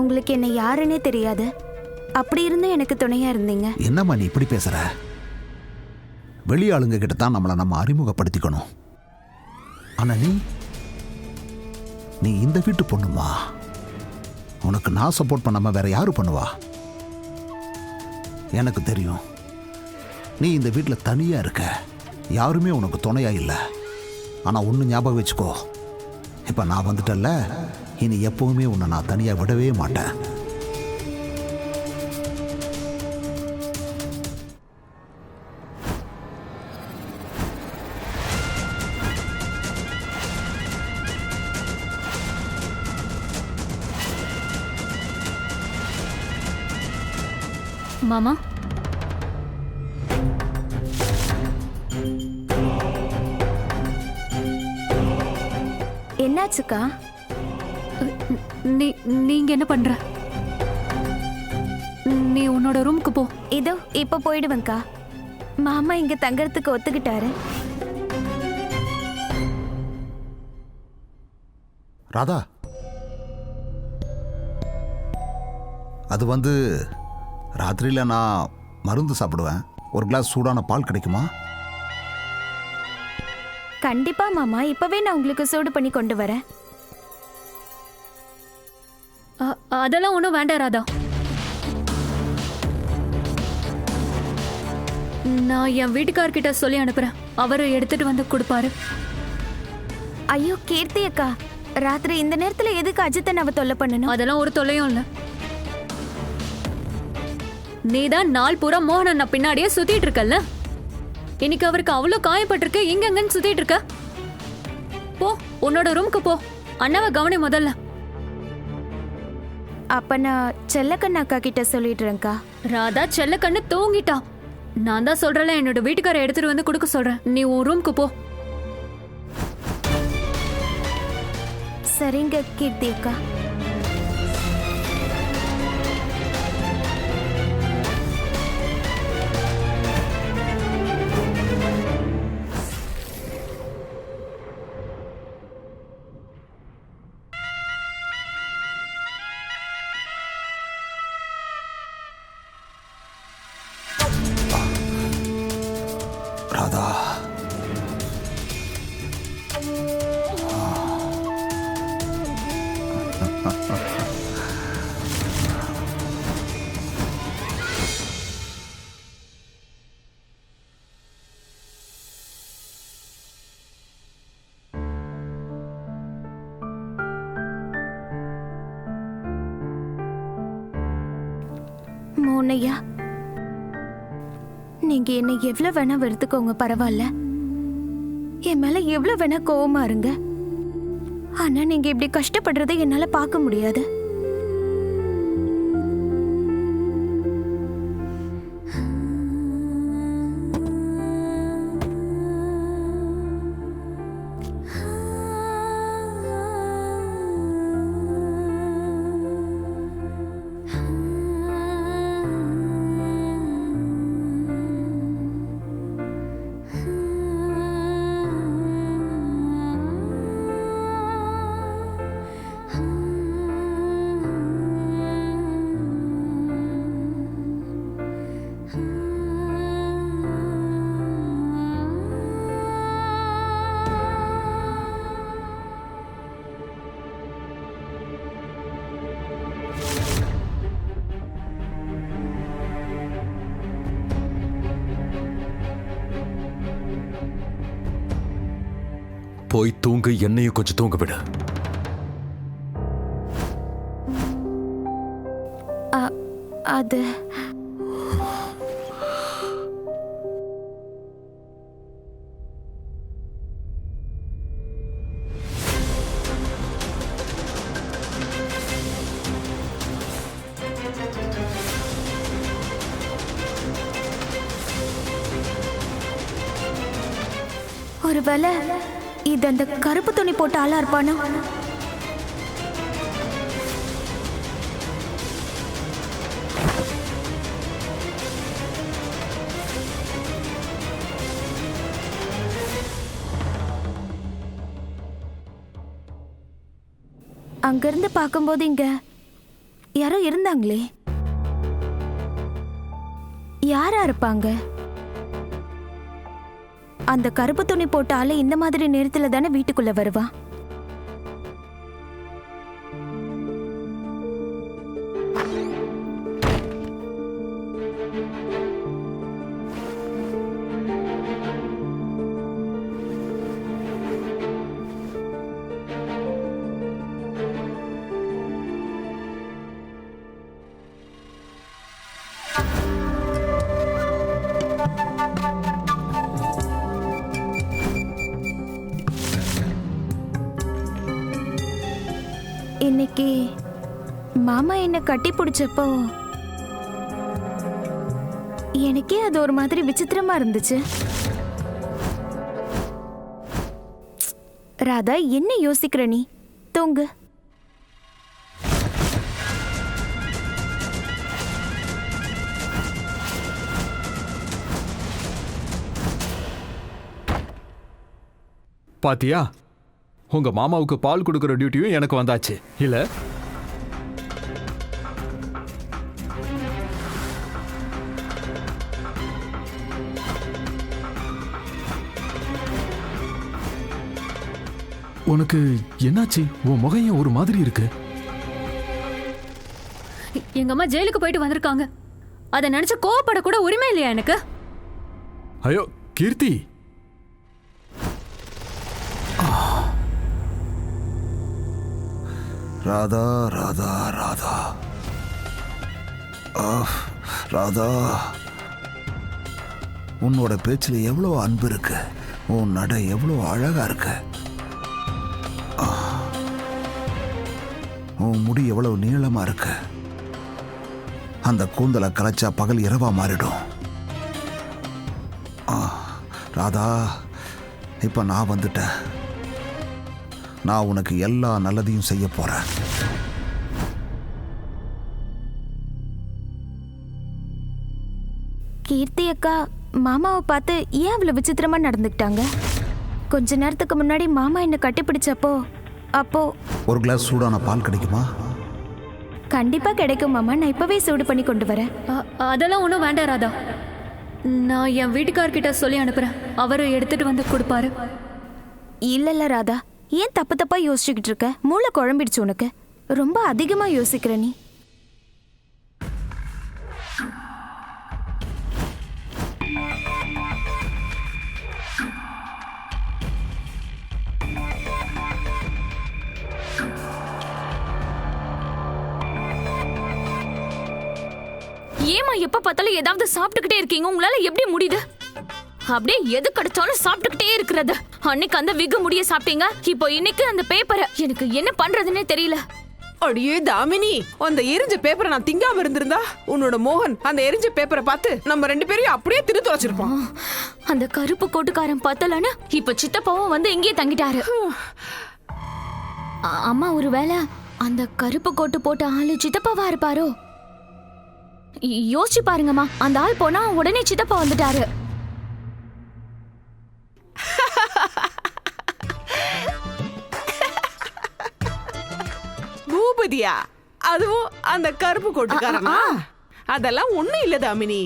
உங்களுக்கு என்ன யாருன்னே தெரியாது. அப்படி இருந்தும் எனக்கு துணையா இருந்தீங்க. என்னம்மா நீ இப்படி பேசுற? வெளி ஆளுங்க கிட்ட தான் நம்மளை நம்ம அறிமுகப்படுத்திக்கணும். ஆனா நீ இந்த வீட்டு பொண்ணுமா. உனக்கு நான் சப்போர்ட் பண்ணாம வேற யாரு பண்ணுவா? எனக்கு தெரியும், நீ இந்த வீட்டில் தனியா இருக்க, யாருமே உனக்கு துணையா இல்லை. ஆனா ஒன்று ஞாபகம் வச்சுக்கோ, இப்ப நான் வந்துட்டல்ல, இனி எப்பவுமே உன்னை நான் தனியா விடவே மாட்டேன். மாமா, என்னாச்சுக்கா? நீங்க என்ன பண்ற? நீ உன்னோட ரூமுக்கு போ. இதோ இப்ப போயிடுவேன்க்கா. மாமா இங்க தங்கறதுக்கு ஒத்துக்கிட்டாரு. ராதா, அது ராத்திரியில நான் மருந்து சாப்பிடுவேன். ஒரு கிளாஸ் சூடான பால் கிடைக்குமா? கண்டிப்பா மாமா, இப்பவே நான் உங்களுக்கு சூடு பண்ணி கொண்டு வரேன். அதெல்லாம் ஒன்றும் வேண்டாம் ராதா. நான் என் வீட்டுக்கார்கிட்ட சொல்லி அனுப்புறேன், அவரை எடுத்துட்டு வந்து கொடுப்பாரு. ஐயோ கீர்த்தி அக்கா, ராத்திரி இந்த நேரத்துல எதுக்கு அஜித்தை அவ தொல்லை பண்ணணும்? அதெல்லாம் ஒரு தொல்லையும் இல்ல. நீதான் நாள் பூரா மோகன் நான் பின்னாடியே சுத்திட்டு இருக்கல்ல. இன்னைக்கு அவருக்கு அவ்வளவு காயப்பட்டிருக்கு, எங்கன்னு சுத்திட்டு இருக்க. போ, உன்னோட ரூமுக்கு போ. அண்ணாவை கவனி முதல்ல. அப்ப நான் செல்லக்கண்ணு அக்கா கிட்ட சொல்லிடுறேன்க்கா. ராதா செல்லக்கண்ணு தூங்கிட்டா. நான் தான் சொல்றேன்ல, என்னோட வீட்டுக்காரை எடுத்துட்டு வந்து கொடுக்க சொல்றேன். நீ உன் ரூமுக்கு போ. சரிங்க கீர்த்தி அக்கா. ராதா, மோனையா, நீங்க என்ன எவ்வளவு வேணா வெறுத்துக்கோங்க, பரவாயில்ல. என் மேல எவ்வளவு வேணா கோவமா இருங்க. ஆனா நீங்க இப்படி கஷ்டப்படுறதை என்னால பார்க்க முடியாது. போய் தூங்கு, என்னையும் கொஞ்சம் தூங்க விடு. அது ஒருவேளை இது அந்த கருப்பு துணி போட்ட ஆளா இருப்பானோ? அங்கிருந்து பார்க்கும்போது இங்க யாரோ இருந்தாங்களே, யாரா இருப்பாங்க? அந்த கருப்பு துணி போட்ட ஆளு இந்த மாதிரி நேரத்துல தானே வீட்டுக்குள்ள வருவா. இன்னைக்கு மாமா என்ன கட்டி பிடிச்சப்போ எனக்கே அது ஒரு மாதிரி விசித்திரமா இருந்துச்சு. ராதா, என்ன யோசிக்கிற நீ? தூங்கு. பாத்தியா, உங்க மாமாவுக்கு பால் கொடுக்கிற டியூட்டியும் எனக்கு வந்தாச்சு இல்ல? உனக்கு என்னாச்சு? உன் முகம் ஏன் ஒரு மாதிரி இருக்கு? எங்க அம்மா ஜெயிலுக்கு போயிட்டு வந்திருக்காங்க. அதை நினைச்சு கோவப்பட கூட உரிமை இல்லையா எனக்கு? ஐயோ கீர்த்தி, ராதா ராதா ராதா, ராதா, உன்னோட பேச்சில் எவ்வளோ அன்பு இருக்கு, உன் நடை எவ்வளோ அழகா இருக்கு, உன் முடி எவ்வளவு நீளமா இருக்கு, அந்த கூந்தலை கலைச்சா பகல் இரவா மாறிடும். ராதா, இப்ப நான் வந்துட்டேன். நான் உனக்கு எல்லா நல்லதையும் செய்ய போறேன். கீர்த்தி அக்கா மாமாவை பார்த்து ஏன் அவ்வளவு விசித்திரமா நடந்துக்கிட்டாங்க? கொஞ்ச நேரத்துக்கு முன்னாடி மாமா என்ன கட்டி பிடிச்சப்போ அப்போ ஒரு கிளாஸ் சூடான பால் கிடைக்குமா? கண்டிப்பா கிடைக்கும் மாமா, நான் இப்பவே சூடு பண்ணி கொண்டு வரேன். அதெல்லாம் ஒன்றும் வேண்டாம் ராதா. நான் என் வீட்டுக்கார்கிட்ட சொல்லி அனுப்புறேன், அவரு எடுத்துட்டு வந்து கொடுப்பாரு. இல்ல ராதா, ஏன் தப்பு தப்பா யோசிச்சுக்கிட்டு இருக்க? மூளை குழம்பிடுச்சு உனக்கு. ரொம்ப அதிகமா யோசிக்கிற நீ. ஏமா எப்ப பார்த்தாலும் ஏதாவது சாப்பிட்டுக்கிட்டே இருக்கீங்க? உங்களால எப்படி முடியுது? அப்படியே எது கிடைச்சாலும் சாப்பிட்டுக்கிட்டே இருக்கிறது. அன்னைக்கு அந்த விகு முடிய சாப்பிட்டீங்க, இப்போ இன்னைக்கு அந்த பேப்பரை. எனக்கு என்ன பண்றதுன்னே தெரியல. அடியே தாமினி, அந்த எரிஞ்ச பேப்பரை நான் திங்காம இருந்திருந்தா உன்னோட மோகன் அந்த எரிஞ்ச பேப்பரை பார்த்து நம்ம ரெண்டு பேரையும் அப்படியே திரு தொலைச்சிருப்போம். அந்த கருப்பு கோட்டுக்காரன் பத்தலன்னு இப்ப சித்தப்பாவும் வந்து இங்கேயே தங்கிட்டாரு. அம்மா, ஒருவேளை அந்த கருப்பு கோட்டு போட்ட ஆளு சித்தப்பாவா இருப்பாரோ? யோசிச்சு பாருங்கம்மா, அந்த ஆள் போனா உடனே சித்தப்பா வந்துட்டாரு. பூபதியா? அதுவும் அந்த கருப்பு கோட்டுக்காரனா? அதெல்லாம் ஒண்ணும் இல்ல தாமினி.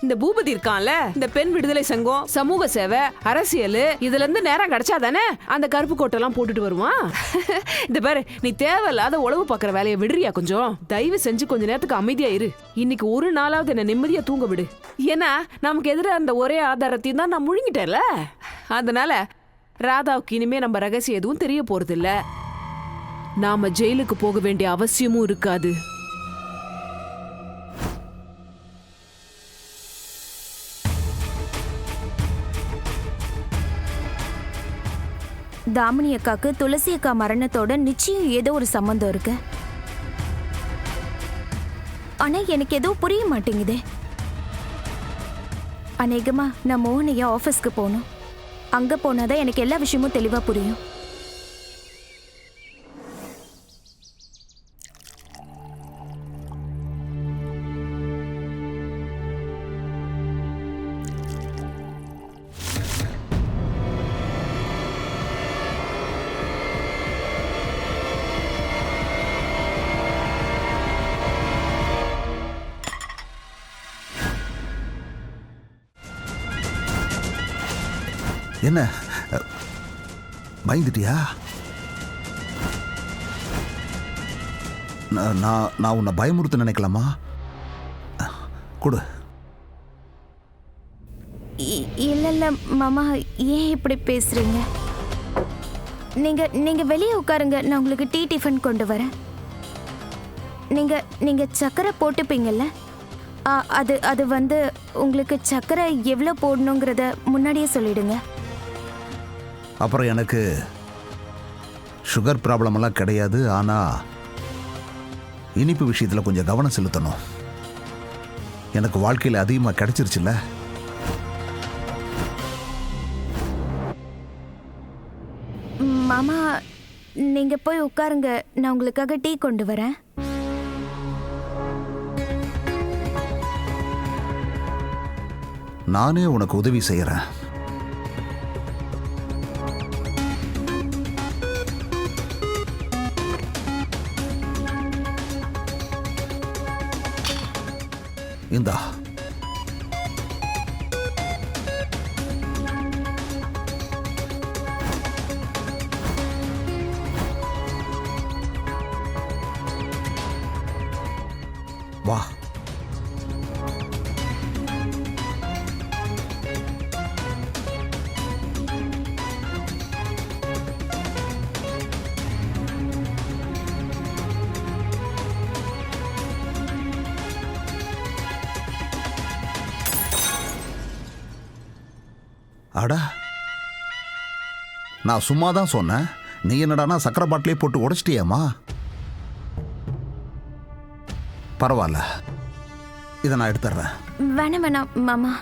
இந்த பூபதி இருக்கான்ல, இந்த பெண் விடுதலை சங்கம், சமூக சேவை, அரசியல், இதுல இருந்து நேரம் கிடைச்சா தானே அந்த கருப்பு கோட்டெல்லாம் போட்டுட்டு வருவான். இந்த பாரு, நீ தேவையில்லாத உழவு பாக்குற வேலையை விடுறியா? கொஞ்சம் தயவு செஞ்சு கொஞ்ச நேரத்துக்கு அமைதியா இரு. இன்னைக்கு ஒரு நாளாவது என்ன நிம்மதியா தூங்க விடு. ஏன்னா நமக்கு எதிராக அந்த ஒரே ஆதாரத்தையும் தான் நான் முழுங்கிட்டேன்ல. அதனால ராதாவுக்கு இனிமே நம்ம ரகசியம் எதுவும் தெரிய போறது இல்ல. நாம ஜெயிலுக்கு போக வேண்டிய அவசியமும் இருக்காது. தாமினி அக்காக்கு துளசி அக்கா மரணத்தோட நிச்சயம் ஏதோ ஒரு சம்பந்தம் இருக்கு. ஆனா எனக்கு ஏதோ புரிய மாட்டேங்குதே. அநேகமா நான் மோகனையா ஆபீஸ்க்கு போகணும். அங்க போனாதான் எனக்கு எல்லா விஷயமும் தெளிவா புரியும். என்ன பயந்துட்டியா? நான் உன்னை பயமுறுத்த நினைக்கலாமா? கொடு. இல்ல இல்ல மாமா, ஏன் இப்படி பேசுறீங்க? நீங்க வெளியே உட்காருங்க, நான் உங்களுக்கு டீ டிஃபன் கொண்டு வரேன். நீங்க சக்கரை போட்டுப்பீங்கல்ல? அது வந்து உங்களுக்கு சக்கரை எவ்வளோ போடணுங்கிறத முன்னாடியே சொல்லிடுங்க. அப்புறம் எனக்கு சுகர் ப்ராப்ளம் எல்லாம் கிடையாது. ஆனால் இனிப்பு விஷயத்தில் கொஞ்சம் கவனம் செலுத்தணும். எனக்கு வாழ்க்கையில் அதிகமாக கிடைச்சிருச்சுல்ல. மாமா, நீங்க போய் உட்காருங்க, நான் உங்களுக்காக டீ கொண்டு வரேன். நானே உனக்கு உதவி செய்கிறேன். இந்தா. வா. அடா, நான் சும்மா தான் சொன்னேன். நீ என்னடானா சக்கரை பாட்டிலே போட்டு உடைச்சிட்டியாமா? பரவாயில்ல, இதை நான் எடுத்துறேன். வேணாம் வேணாம் மாமா,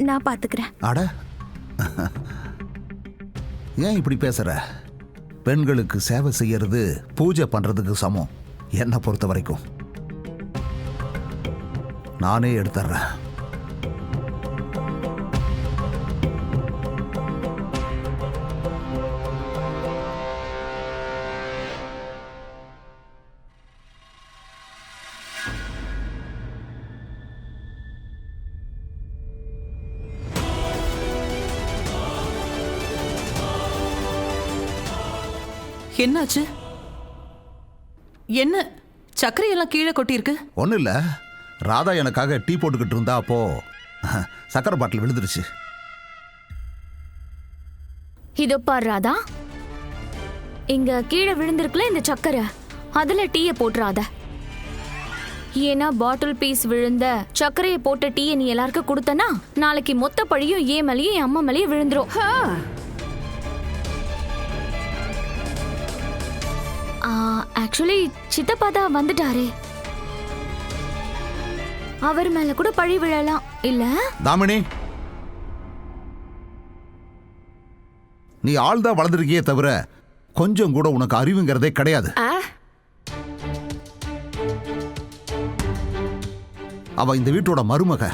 நான் பார்த்துக்கிறேன். அட, ஏன் இப்படி பேசுற? பெண்களுக்கு சேவை செய்யறது பூஜை பண்றதுக்கு சமம் என்னை பொறுத்த வரைக்கும். நானே எடுத்துறேன். என்னாச்சு? என்ன சர்க்கரையெல்லாம் கீழே கொட்டியிருக்கு? ஒன்றும் இல்லை, ராதா எனக்காக டீ போட்டுக்கிட்டு இருந்தா அப்போ சக்கரை பாட்டில் விழுந்துருச்சு. இதோ பாரு ராதா, இங்க கீழே விழுந்திருக்குல இந்த சக்கரை, அதுல டீயை போட்டுறாத. ஏன்னா பாட்டில் பீஸ் விழுந்த சர்க்கரையை போட்ட டீயை நீ எல்லாருக்கும் கொடுத்தனா நாளைக்கு மொத்த பழியும் ஏன் மேலேயும் என் அம்மா மேலேயும் விழுந்துரும். ஆக்சுவலி சித்தப்பா தான் வந்துட்டாரே, அவர் மேல கூட பழி விழலாம் இல்ல? தாமினி, நீ ஆள்தான் வளர்ந்துருக்கியே தவிர கொஞ்சம் கூட உனக்கு அறிவுங்கிறதே கிடையாது. அவ இந்த வீட்டோட மருமக,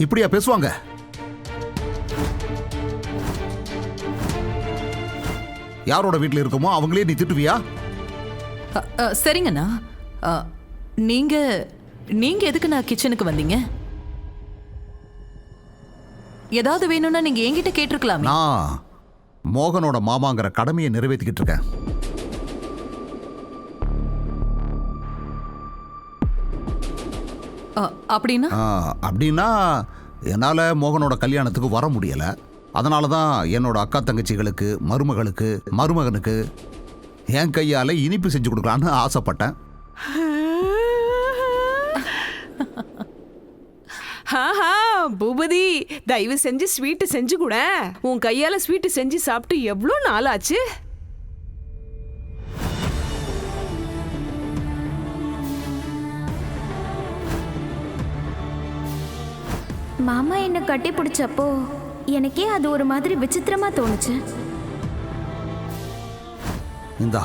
இப்படியா பேசுவாங்க? யாரோட வீட்டில் இருக்குமோ அவங்களே நீ திட்டுவியா? சரிங்கண்ணா, நீங்க நீங்க எதுக்கு நான் கிச்சனுக்கு வந்தீங்க? ஏதாவது வேணும்னா நீங்க என்கிட்ட கேட்டிருக்கலாமே. நான் மோகனோட மாமாங்கிற கடமையை நிறைவேற்றிக்கிட்டு இருக்கேன். அப்படின்னா என்னால் மோகனோட கல்யாணத்துக்கு வர முடியலை. அதனால தான் என்னோட அக்கா தங்கச்சிகளுக்கு, மருமகளுக்கு, மருமகனுக்கு என் கையால் இனிப்பு செஞ்சு கொடுக்கலான்னு ஆசைப்பட்டேன். பூபதி, தயவு செஞ்சு ஸ்வீட்டு செஞ்சு கூட. உன் கையால ஸ்வீட்டு செஞ்சு சாப்பிட்டு எவ்வளோ நாள் ஆச்சு? மாமா என்ன கட்டி பிடிச்சப்போ எனக்கே அது ஒரு மாதிரி விசித்திரமா தோணுச்சு. இந்தா.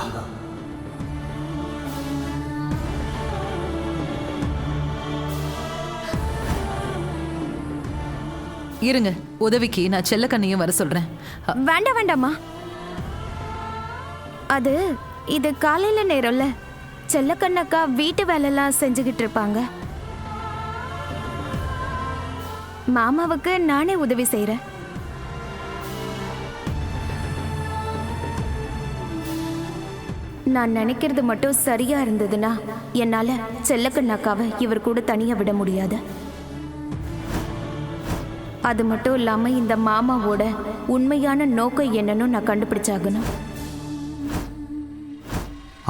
இருங்க, உதவிக்கு நான் செல்லக்கண்ணையும் வர சொல்றேன். வேண்டாம் வேண்டாமா, இது காலையில நேரம்ல, செல்லக்கண்ணக்கா வீட்டு வேலைலாம் செஞ்சுக்கிட்டு இருப்பாங்க. மாமாவுக்கு நானே உதவி செய்யறேன். நான் நினைக்கிறது மட்டும் சரியா இருந்ததுன்னா என்னால செல்லக்கண்ணாக்காவை இவர் கூட தனியா விட முடியாது. அது மட்டும் இல்லாம இந்த மாமாவோட உண்மையான நோக்கம் என்னன்னு நான் கண்டுபிடிச்சாகணும்.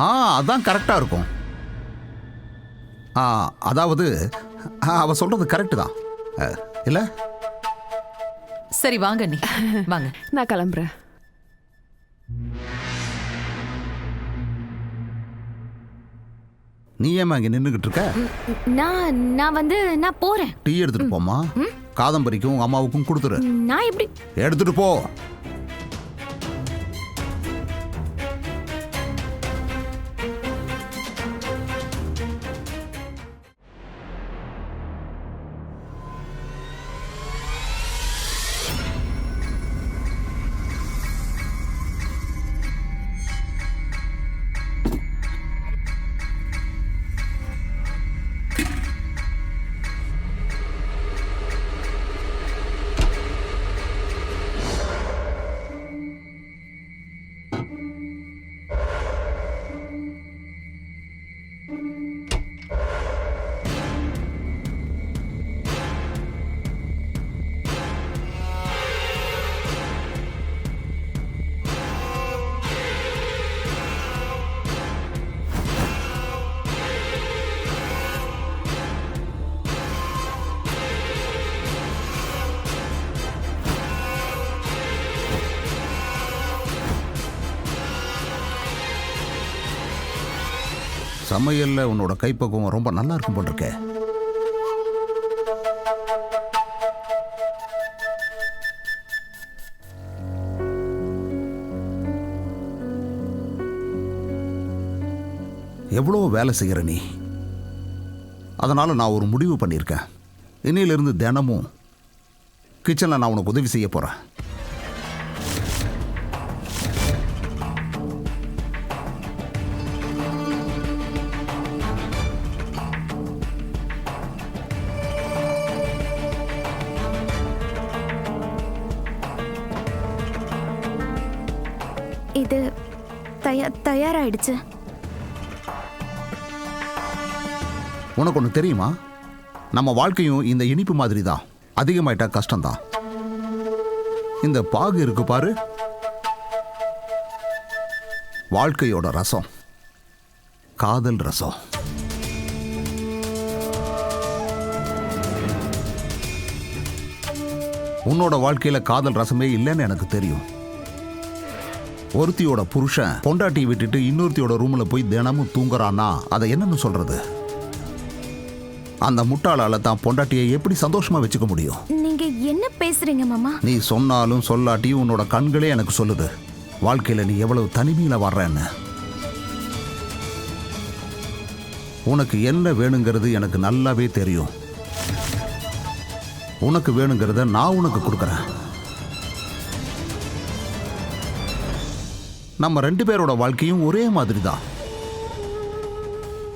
அதான் கரெக்டா இருக்கும். அதாவது அவ சொல்றது கரெக்டு தான் இல்ல? சரி வாங்க நீ வாங்க. நான் கிளம்புறேன். நீ ஏமா இங்க நின்றுகிட்டு இருக்க? நான் போறேன். டீ எடுத்துட்டு போமா. காதம்பரிக்கும் உங்க அம்மாவுக்கும் கொடுத்துரு. நான் எப்படி? எடுத்துட்டு போ. சமையல்ல உன்னோட கைப்பக்குவம் ரொம்ப நல்லா இருக்கும் போல் இருக்க. எவ்வளோ வேலை செய்கிற நீ. அதனால நான் ஒரு முடிவு பண்ணியிருக்கேன். இன்னையிலிருந்து தினமும் கிச்சனில் நான் உனக்கு உதவி செய்ய போகிறேன். இது தயாராயிடுச்சு. உனக்கு ஒன்று தெரியுமா? நம்ம வாழ்க்கையும் இந்த இனிப்பு மாதிரி தான். அதிகமாயிட்டா கஷ்டம்தான். இந்த பாகு இருக்கு பாரு, வாழ்க்கையோட ரசம், காதல் ரசம். உன்னோட வாழ்க்கையில காதல் ரசமே இல்லைன்னு எனக்கு தெரியும். ஒருத்தியோட புருஷன் பொண்டாட்டி விட்டுட்டு இன்னொருத்தியோட ரூம்ல போய் தினமும் தூங்குறான்னா அதை என்னன்னு சொல்றது? அந்த முட்டாளால தான் பொண்டாட்டியை எப்படி சந்தோஷமா வச்சுக்க முடியும்? நீங்க என்ன பேசுறீங்க மாமா? நீ சொன்னாலும் சொல்லாட்டியும் உன்னோட கண்களே எனக்கு சொல்லுது வாழ்க்கையில நீ எவ்வளவு தனிமையில வர்றன்னு. உனக்கு என்ன வேணுங்கிறது எனக்கு நல்லாவே தெரியும். உனக்கு வேணுங்கிறத நான் உனக்கு கொடுக்குறேன். நம்ம 2 பேரோட வாழ்க்கையும் ஒரே மாதிரி தான்.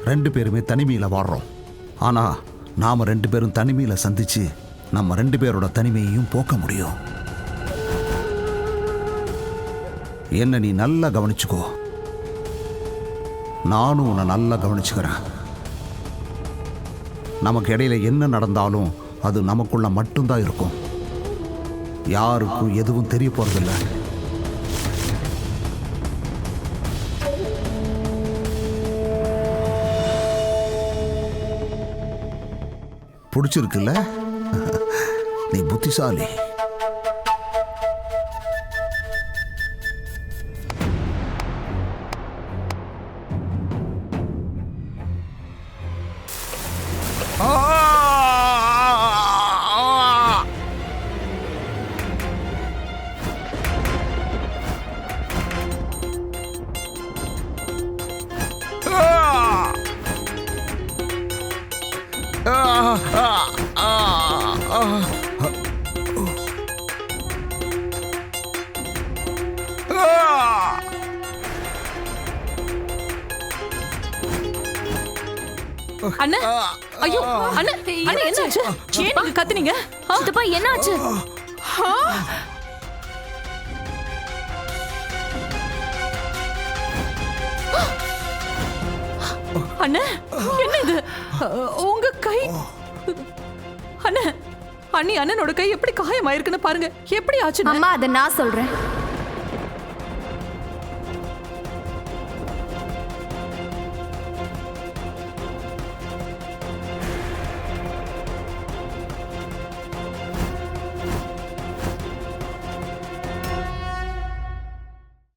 2 பேருமே தனிமையில வாடுறோம். ஆனா நாம 2 பேரும் தனிமையில சந்திச்சு நம்ம 2 பேரோட தனிமையையும் போக்க முடியும். என்ன நீ நல்லா கவனிச்சுக்கோ. நானும் உன்னை நல்லா கவனிச்சுக்கிறேன். நமக்கு இடையில என்ன நடந்தாலும் அது நமக்குள்ள மட்டும்தான் இருக்கும். யாருக்கும் எதுவும் தெரிய போறதில்லை. பிடிச்சிருக்குல்ல? நீ புத்திசாலி. அண்ணா, ஐயோ அண்ணா, அண்ணா என்னாச்சு? ஏன் நீங்க கத்துனீங்க? சித்தப்பா என்னாச்சு? அண்ணா என்ன இது உங்க கை அண்ணா அண்ணி அண்ணனோட கை எப்படி காயமாயிருக்குன்னு பாருங்க எப்படி ஆச்சு அம்மா அதை நான் சொல்றேன்.